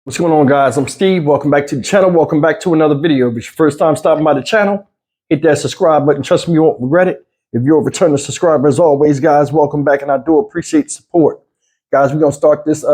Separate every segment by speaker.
Speaker 1: What's going on, guys? I'm Steve. Welcome back to the channel. Welcome back to another video. If it's your first time stopping by the channel, hit that subscribe button. Trust me, you won't regret it. If you're a returning subscriber, as always, guys, welcome back, and I do appreciate the support. Guys, we're going to start this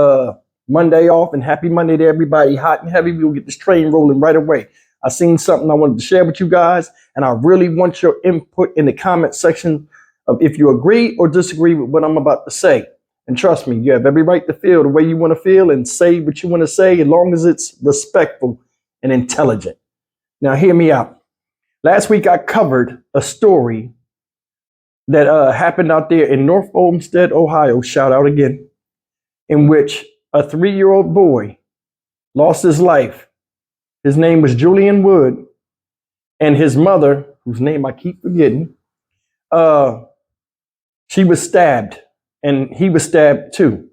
Speaker 1: Monday off, and happy Monday to everybody. Hot and heavy. We'll get this train rolling right away. I seen something I wanted to share with you guys, and I really want your input in the comment section of if you agree or disagree with what I'm about to say. And trust me, you have every right to feel the way you want to feel and say what you want to say, as long as it's respectful and intelligent. Now, hear me out. Last week, I covered a story that happened out there in North Olmsted, Ohio, shout out again, in which a 3-year-old boy lost his life. His name was Julian Wood, and his mother, whose name I keep forgetting, she was stabbed. And he was stabbed too.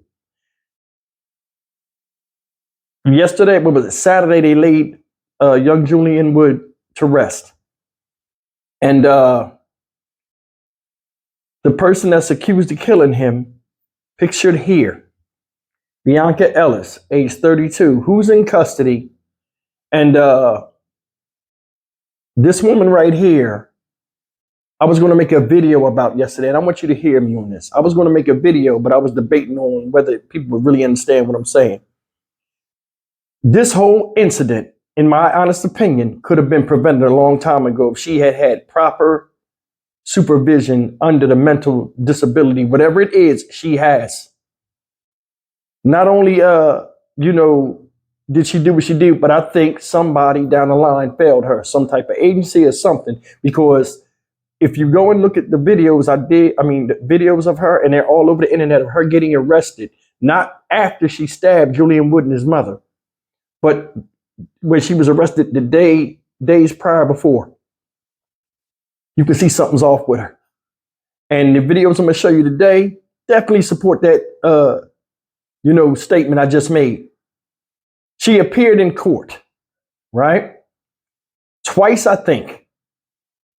Speaker 1: Yesterday, what was it? Saturday, they laid young Julian Wood to rest. And the person that's accused of killing him, pictured here, Bionca Ellis, age 32, who's in custody. And this woman right here, I was going to make a video about yesterday, and I want you to hear me on this. I was going to make a video, but I was debating on whether people would really understand what I'm saying. This whole incident, in my honest opinion, could have been prevented a long time ago if she had had proper supervision under the mental disability, whatever it is she has. Not only, did she do what she did, but I think somebody down the line failed her, some type of agency or something, because if you go and look at the videos the videos of her, and they're all over the internet of her getting arrested, not after she stabbed Julian Wood and his mother, but when she was arrested the days prior before. You can see something's off with her. And the videos I'm going to show you today definitely support that, statement I just made. She appeared in court, right? Twice, I think.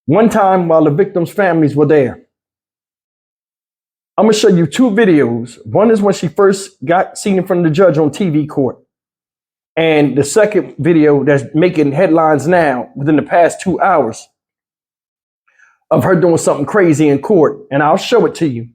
Speaker 1: One time while the victims' families were there. I'm going to show you 2 videos. One is when she first got seen in front of the judge on TV court. And the second video that's making headlines now within the past 2 hours of her doing something crazy in court. And I'll show it to you.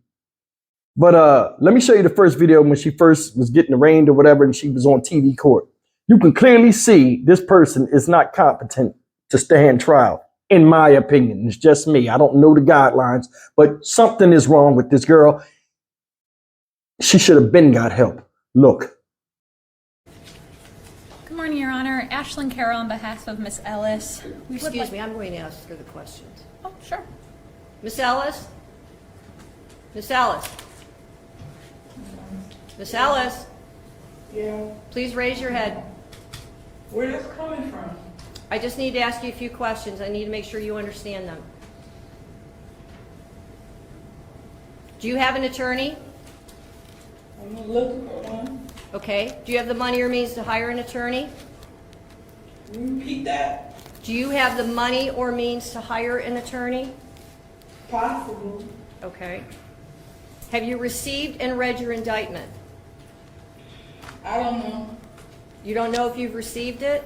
Speaker 1: But let me show you the first video when she first was getting arraigned or whatever, and she was on TV court. You can clearly see this person is not competent to stand trial. In my opinion, it's just me. I don't know the guidelines, but something is wrong with this girl. She should have got help. Look.
Speaker 2: Good morning, Your Honor. Ashlyn Carroll on behalf of Miss Ellis.
Speaker 3: Excuse me, I'm going to ask her the questions.
Speaker 2: Oh, sure.
Speaker 3: Miss Ellis? Miss Ellis? Miss Ellis?
Speaker 4: Yeah.
Speaker 3: Please raise your head.
Speaker 4: Where is it coming from?
Speaker 3: I just need to ask you a few questions. I need to make sure you understand them. Do you have an attorney?
Speaker 4: I'm looking for one.
Speaker 3: Okay. Do you have the money or means to hire an attorney?
Speaker 4: Can you repeat that?
Speaker 3: Do you have the money or means to hire an attorney?
Speaker 4: Possible.
Speaker 3: Okay. Have you received and read your indictment?
Speaker 4: I don't know.
Speaker 3: You don't know if you've received it?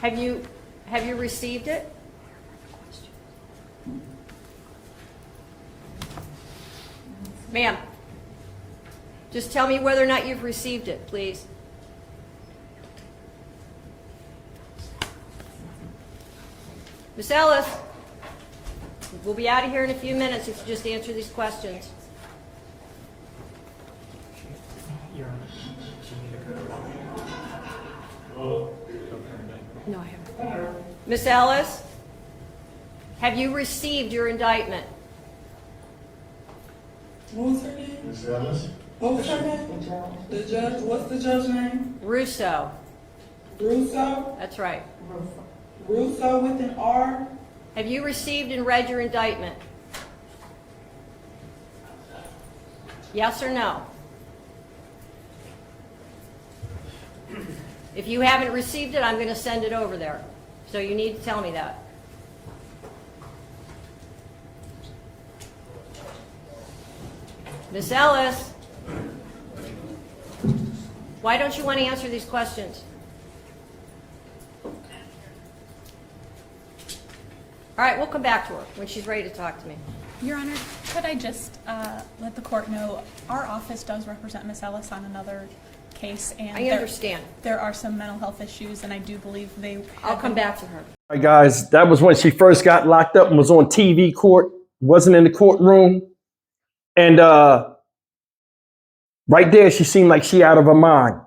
Speaker 3: Have you received it? Ma'am, just tell me whether or not you've received it, please. Miss Ellis, we'll be out of here in a few minutes if you just answer these questions. No, I haven't. Miss Ellis, have you received your indictment?
Speaker 4: What's her name?
Speaker 5: Miss Ellis?
Speaker 4: What's her name? The judge. What's the judge's name?
Speaker 3: Russo.
Speaker 4: Russo?
Speaker 3: That's right.
Speaker 4: Russo with an R?
Speaker 3: Have you received and read your indictment? Yes or no? If you haven't received it, I'm going to send it over there. So you need to tell me that. Miss Ellis, Why don't you want to answer these questions? All right, we'll come back to her when she's ready to talk to me.
Speaker 2: Your Honor, could I just let the court know our office does represent Miss Ellis on another case, and
Speaker 3: I understand.
Speaker 2: there are some mental health issues, and I do believe they.
Speaker 3: I'll come back to her.
Speaker 1: All right, guys, that was when she first got locked up and was on TV court, wasn't in the courtroom. And right there, she seemed like she out of her mind.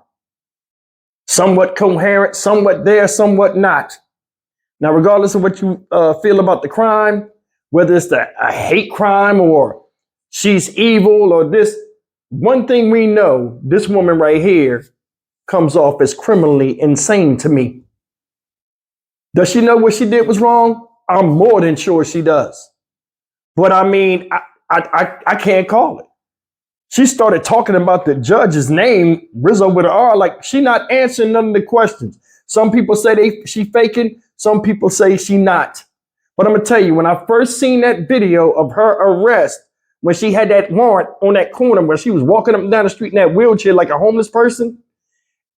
Speaker 1: Somewhat coherent, somewhat there, somewhat not. Now, regardless of what you feel about the crime, whether it's a hate crime or she's evil or this, one thing we know, this woman right here comes off as criminally insane to me. Does she know what she did was wrong? I'm more than sure she does. But I mean, I can't call it. She started talking about the judge's name, Rizzo with an R, like she not answering none of the questions. Some people say she faking, some people say she not. But I'm gonna tell you, when I first seen that video of her arrest, when she had that warrant on that corner where she was walking up and down the street in that wheelchair like a homeless person,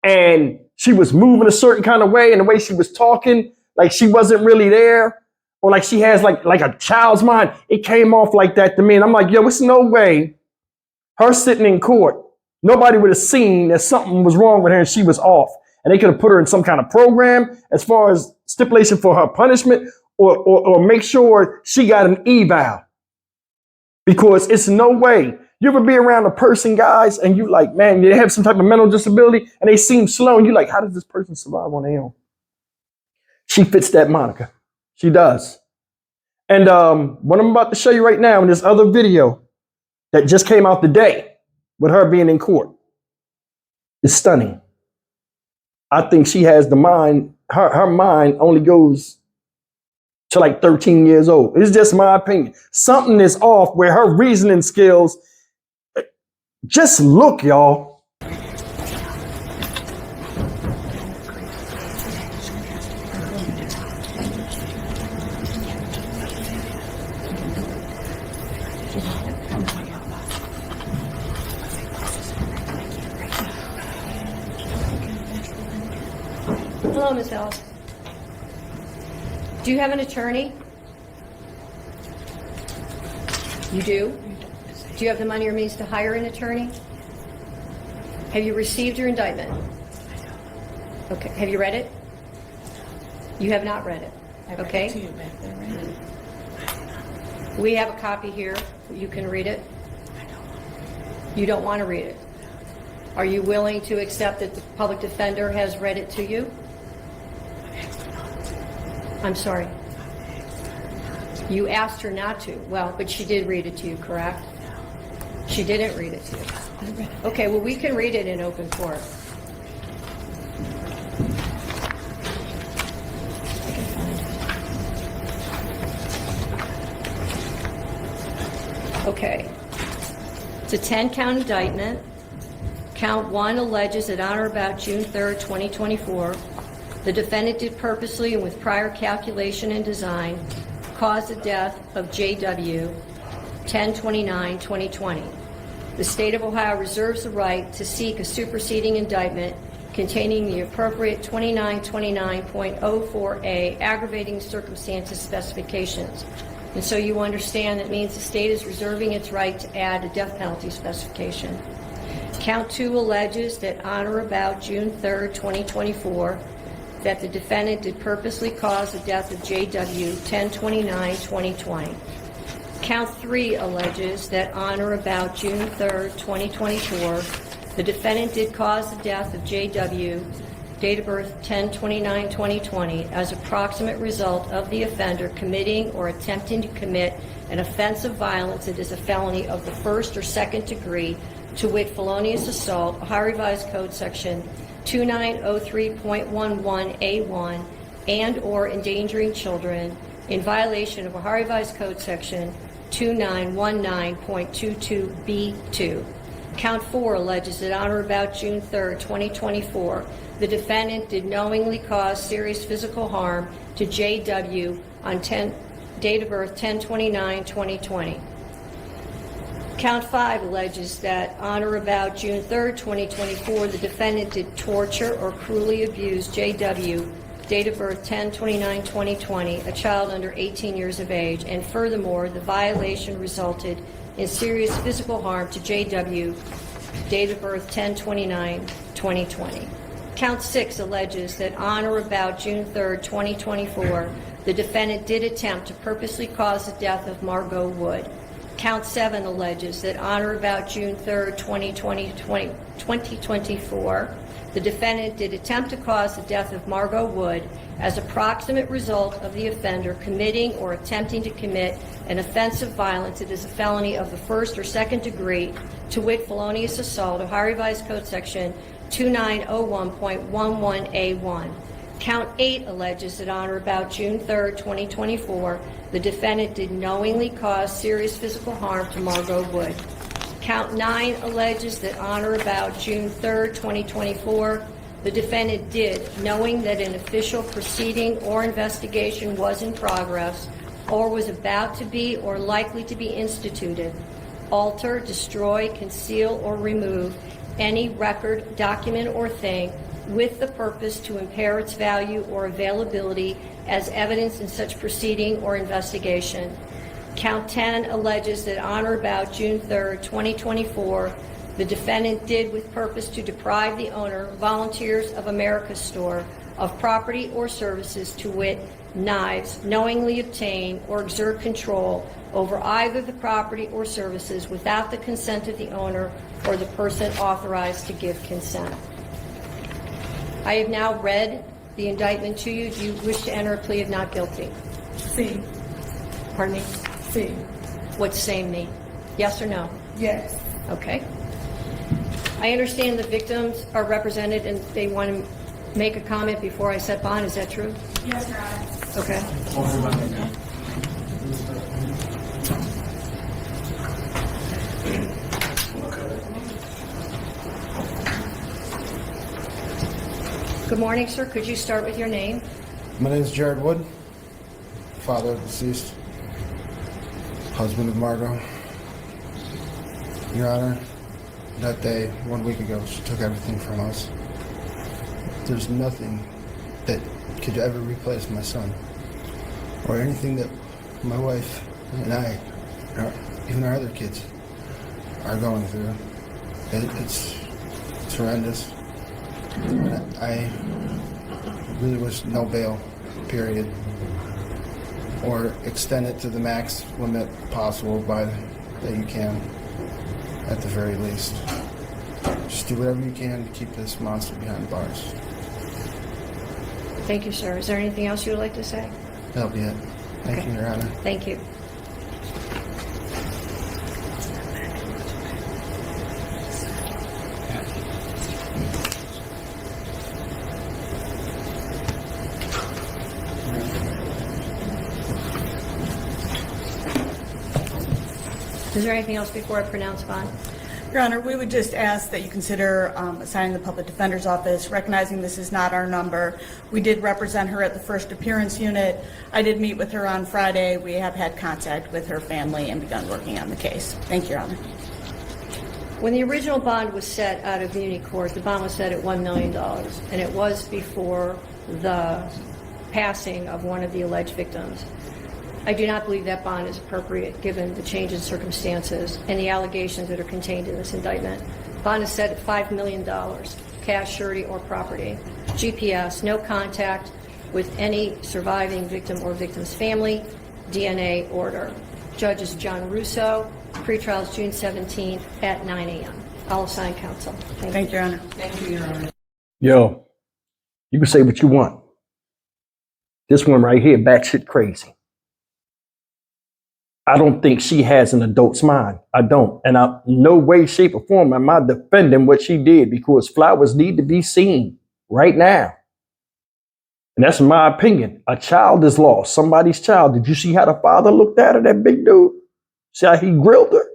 Speaker 1: and she was moving a certain kind of way, and the way she was talking, like she wasn't really there, or like she has like a child's mind, it came off like that to me. And I'm like, yo, it's no way her sitting in court, nobody would have seen that something was wrong with her and she was off. And they could have put her in some kind of program as far as stipulation for her punishment or make sure she got an eval. Because it's no way. You ever be around a person, guys, and you like, man, they have some type of mental disability and they seem slow and you like, how does this person survive on their own? She fits that moniker. She does. And what I'm about to show you right now in this other video that just came out today with her being in court is stunning. I think she has the mind, her mind only goes to like 13 years old. It's just my opinion. Something is off where her reasoning skills, just look, y'all.
Speaker 3: Hello, Ms. Ellis. Do you have an attorney? You do? Do you have the money or means to hire an attorney? Have you received your indictment? Okay. Have you read it? You have not read it. Okay. We have a copy here. You can read it. You don't want to read it. Are you willing to accept that the public defender has read it to you? I'm sorry. You asked her not to. Well, but she did read it to you, correct? She didn't read it to you. Okay, well, we can read it in open court. Okay. It's a 10-count indictment. Count 1 alleges that on or about June 3rd, 2024, the defendant did purposely and with prior calculation and design cause the death of J.W. 10/29/2020. The state of Ohio reserves the right to seek a superseding indictment containing the appropriate 2929.04a aggravating circumstances specifications. And so you understand that means the state is reserving its right to add a death penalty specification. Count 2 alleges that on or about June 3rd, 2024, that the defendant did purposely cause the death of J.W. 10/29/2020. Count 3 alleges that on or about June 3rd, 2024, the defendant did cause the death of J.W., date of birth 10/29/2020, as a proximate result of the offender committing or attempting to commit an offense of violence that is a felony of the first or second degree, to wit, felonious assault, Ohio Revised Code Section 2903.11A1, and or endangering children in violation of Ohio Revised Code Section 2919.22B2. Count 4 alleges that on or about June 3rd, 2024, the defendant did knowingly cause serious physical harm to J.W. on date of birth 10/29/2020. Count 5 alleges that on or about June 3rd, 2024, the defendant did torture or cruelly abuse J.W., date of birth 10/29/2020, a child under 18 years of age, and furthermore, the violation resulted in serious physical harm to J.W., date of birth 10/29/2020. Count 6 alleges that on or about June 3rd, 2024, the defendant did attempt to purposely cause the death of Margot Wood. Count 7 alleges that on or about June 3rd, 2024, the defendant did attempt to cause the death of Margot Wood as a proximate result of the offender committing or attempting to commit an offense of violence that is a felony of the first or second degree, to wit, felonious assault, Ohio Revised Code Section 2901.11A1. Count 8 alleges that on or about June 3rd, 2024, the defendant did knowingly cause serious physical harm to Margot Wood. Count 9 alleges that on or about June 3rd, 2024, the defendant did, knowing that an official proceeding or investigation was in progress or was about to be or likely to be instituted, alter, destroy, conceal, or remove any record, document, or thing with the purpose to impair its value or availability as evidence in such proceeding or investigation. Count 10 alleges that on or about June 3rd, 2024, the defendant did with purpose to deprive the owner, Volunteers of America store, of property or services, to wit, knives, knowingly obtain or exert control over either the property or services without the consent of the owner or the person authorized to give consent. I have now read the indictment to you. Do you wish to enter a plea of not guilty?
Speaker 4: C.
Speaker 3: Pardon me?
Speaker 4: C.
Speaker 3: What's same mean? Yes or no?
Speaker 4: Yes.
Speaker 3: Okay. I understand the victims are represented and they want to make a comment before I set bond. Is that true?
Speaker 2: Yes, Your Honor.
Speaker 3: Okay. Good morning, sir. Could you start with your name?
Speaker 5: My name is Jared Wood, father of deceased, husband of Margot. Your Honor, that day, 1 week ago, she took everything from us. There's nothing that could ever replace my son, or anything that my wife and I, or even our other kids, are going through. It's horrendous. And I really wish no bail, period, or extend it to the max limit possible that you can, at the very least. Just do whatever you can to keep this monster behind bars.
Speaker 3: Thank you, sir. Is there anything else you would like to say?
Speaker 5: That'll be it. Thank you, Your Honor.
Speaker 3: Thank you. Is there anything else before I pronounce bond?
Speaker 4: Your Honor, we would just ask that you consider assigning the Public Defender's Office, recognizing this is not our number. We did represent her at the first appearance unit. I did meet with her on Friday. We have had contact with her family and begun working on the case. Thank you, Your Honor.
Speaker 3: When the original bond was set out of Muni Court, the bond was set at $1 million, and it was before the passing of one of the alleged victims. I do not believe that bond is appropriate given the change in circumstances and the allegations that are contained in this indictment. Bond is set at $5 million, cash, surety, or property. GPS, no contact with any surviving victim or victim's family. DNA order. Judge is John Russo. Pretrial is June 17th at 9 a.m. I'll assign counsel.
Speaker 4: Thank you, Your Honor.
Speaker 6: Thank you, Your Honor.
Speaker 1: Yo, you can say what you want. This one right here, batshit crazy. I don't think she has an adult's mind. I don't. And I, no way, shape, or form am I defending what she did, because flowers need to be seen right now. And that's my opinion. A child is lost. Somebody's child. Did you see how the father looked at her, that big dude? See how he grilled her?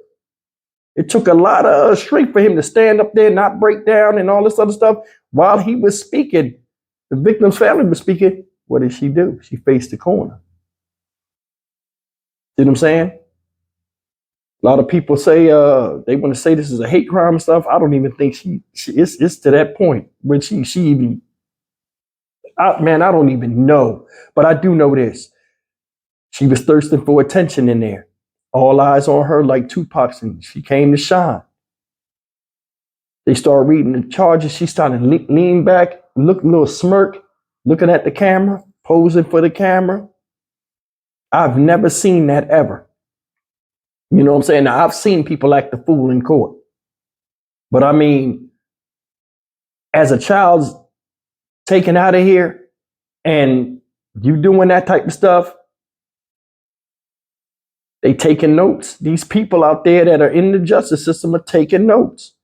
Speaker 1: It took a lot of strength for him to stand up there, not break down and all this other stuff. While he was speaking, the victim's family was speaking. What did she do? She faced the corner. See what I'm saying? A lot of people say they want to say this is a hate crime and stuff. I don't even think it's to that point when she even man, I don't even know. But I do know this. She was thirsting for attention in there. All eyes on her like Tupac's, and she came to shine. They started reading the charges. She started lean back, look a little smirk, looking at the camera, posing for the camera. I've never seen that ever. You know what I'm saying? Now, I've seen people act the fool in court. But I mean, as a child's taken out of here and you doing that type of stuff, they taking notes. These people out there that are in the justice system are taking notes.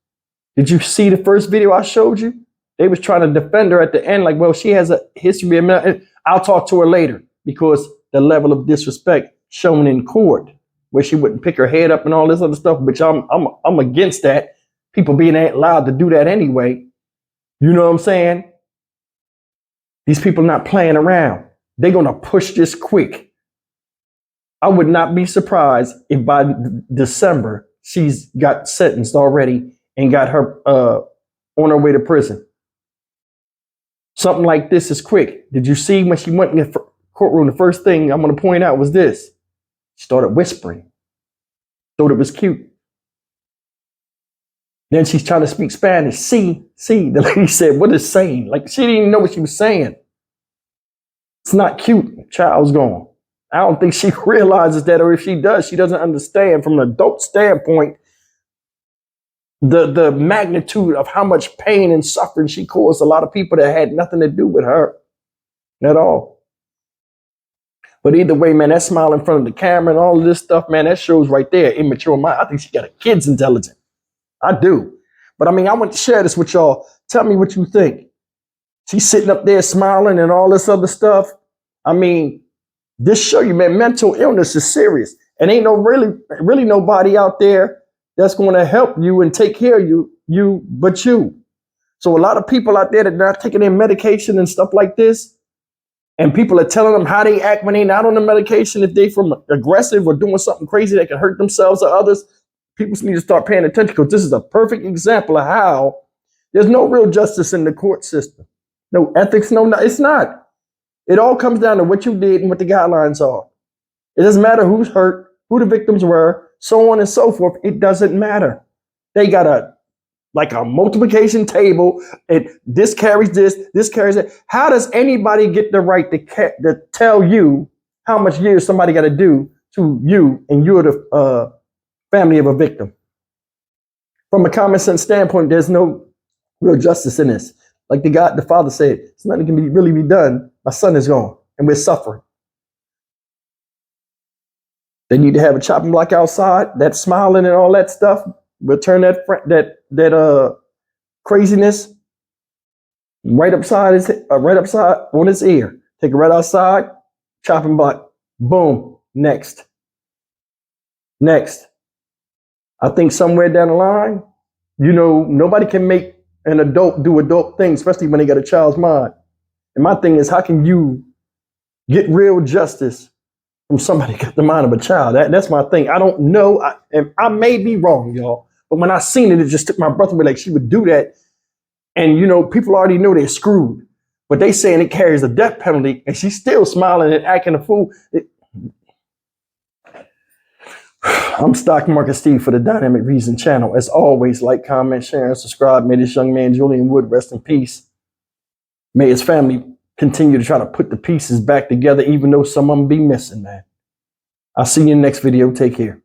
Speaker 1: Did you see the first video I showed you? They was trying to defend her at the end, like, well, she has a history. I'll talk to her later, because the level of disrespect shown in court, where she wouldn't pick her head up and all this other stuff, which I'm against that. People being allowed to do that anyway. You know what I'm saying? These people not playing around. They're gonna push this quick. I would not be surprised if by December she's got sentenced already and got her on her way to prison. Something like this is quick. Did you see when she went in the courtroom? The first thing I'm going to point out was this. She started whispering. Thought it was cute. Then she's trying to speak Spanish. See. The lady said, what is saying? Like, she didn't even know what she was saying. It's not cute. The child's gone. I don't think she realizes that, or if she does, she doesn't understand from an adult standpoint the magnitude of how much pain and suffering she caused a lot of people that had nothing to do with her at all. But either way, man, that smile in front of the camera and all of this stuff, man, that shows right there immature mind. I think she got a kid's intelligence. I do. But I mean, I want to share this with y'all. Tell me what you think. She's sitting up there smiling and all this other stuff. I mean, this show you, man, mental illness is serious. And ain't no really nobody out there that's going to help you and take care of you but you. So a lot of people out there that are not taking their medication and stuff like this, and people are telling them how they act when they're not on the medication, if they from aggressive or doing something crazy that can hurt themselves or others, people need to start paying attention, because this is a perfect example of how there's no real justice in the court system. No ethics, it's not. It all comes down to what you did and what the guidelines are. It doesn't matter who's hurt, who the victims were, so on and so forth. It doesn't matter. They got a multiplication table. This carries this carries that. How does anybody get the right to tell you how much years somebody got to do to you, and you're the family of a victim? From a common sense standpoint, there's no real justice in this. Like the father said, it's nothing can really be done. My son is gone, and we're suffering. They need to have a chopping block outside. That smiling and all that stuff. We'll turn that craziness right upside on his ear. Take it right outside. Chopping block. Boom. Next. I think somewhere down the line, nobody can make an adult do adult things, especially when they got a child's mind. And my thing is, how can you get real justice from somebody got the mind of a child? That's my thing. I don't know. I may be wrong, y'all. But when I seen it, it just took my breath away. Like, she would do that. And, people already know they're screwed. But they saying it carries a death penalty, and she's still smiling and acting a fool. I'm Stock Market Steve for the Dynamic Reason channel. As always, like, comment, share, and subscribe. May this young man, Julian Wood, rest in peace. May his family continue to try to put the pieces back together, even though some of them be missing, man. I'll see you in the next video. Take care.